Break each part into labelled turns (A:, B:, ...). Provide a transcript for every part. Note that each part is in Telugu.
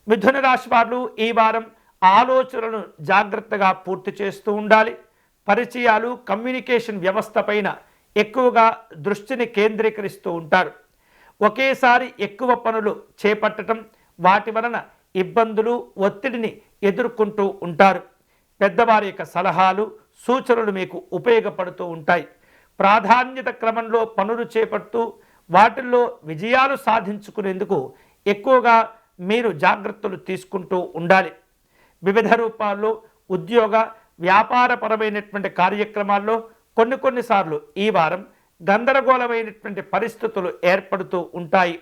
A: మిథున రాశి వారు ఈ వారం ఆలోచనలను జాగ్రత్తగా పూర్తి చేస్తూ ఉండాలి. పరిచయాలు, కమ్యూనికేషన్ వ్యవస్థ పైన ఎక్కువగా దృష్టిని కేంద్రీకరిస్తూ ఉంటారు. ఒకేసారి ఎక్కువ పనులు చేపట్టడం, వాటి వలన ఇబ్బందులు, ఒత్తిడిని ఎదుర్కొంటూ ఉంటారు. పెద్దవారి యొక్క సలహాలు, సూచనలు మీకు ఉపయోగపడుతూ ఉంటాయి. ప్రాధాన్యత క్రమంలో పనులు చేపడుతూ వాటిల్లో విజయాలు సాధించుకునేందుకు ఎక్కువగా మీరు జాగ్రత్తలు తీసుకుంటూ ఉండాలి. వివిధ రూపాల్లో ఉద్యోగ, వ్యాపారపరమైనటువంటి కార్యక్రమాల్లో కొన్నిసార్లు ఈ వారం గందరగోళమైనటువంటి పరిస్థితులు ఏర్పడుతూ ఉంటాయి.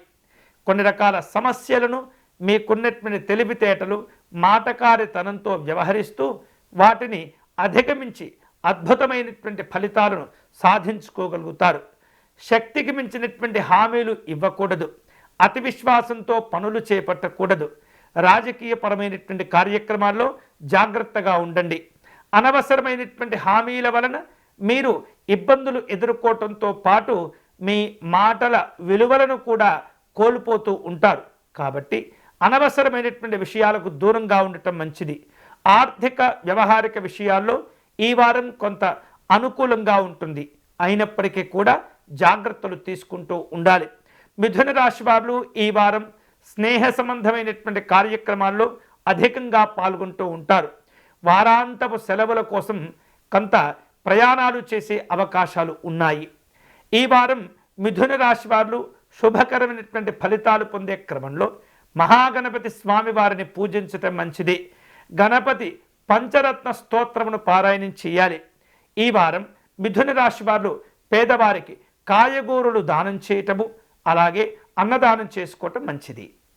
A: కొన్ని రకాల సమస్యలను మీకున్నటువంటి తెలివితేటలు, మాటకారితనంతో వ్యవహరిస్తూ వాటిని అధిగమించి అద్భుతమైనటువంటి ఫలితాలను సాధించుకోగలుగుతారు. శక్తికి మించినటువంటి హామీలు ఇవ్వకూడదు. అతి విశ్వాసంతో పనులు చేపట్టకూడదు. రాజకీయపరమైనటువంటి కార్యక్రమాల్లో జాగ్రత్తగా ఉండండి. అనవసరమైనటువంటి హామీల వలన మీరు ఇబ్బందులు ఎదుర్కోవటంతో పాటు మీ మాటల విలువలను కూడా కోల్పోతూ ఉంటారు. కాబట్టి అనవసరమైనటువంటి విషయాలకు దూరంగా ఉండటం మంచిది. ఆర్థిక వ్యవహారిక విషయాల్లో ఈ వారం కొంత అనుకూలంగా ఉంటుంది. అయినప్పటికీ కూడా జాగ్రత్తలు తీసుకుంటూ ఉండాలి. మిథున రాశి వారు ఈ వారం స్నేహ సంబంధమైనటువంటి కార్యక్రమాల్లో అధికంగా పాల్గొంటూ ఉంటారు. వారాంతపు సెలవుల కోసం కొంత ప్రయాణాలు చేసే అవకాశాలు ఉన్నాయి. ఈ వారం మిథున రాశి వారు శుభకరమైనటువంటి ఫలితాలు పొందే క్రమంలో మహాగణపతి స్వామి వారిని పూజించటం మంచిది. గణపతి పంచరత్న స్తోత్రమును పారాయణం చేయాలి. ఈ వారం మిథున రాశి వారు పేదవారికి కాయగూరలు దానం చేయటము, అలాగే అన్నదానం చేసుకోవటం మంచిది.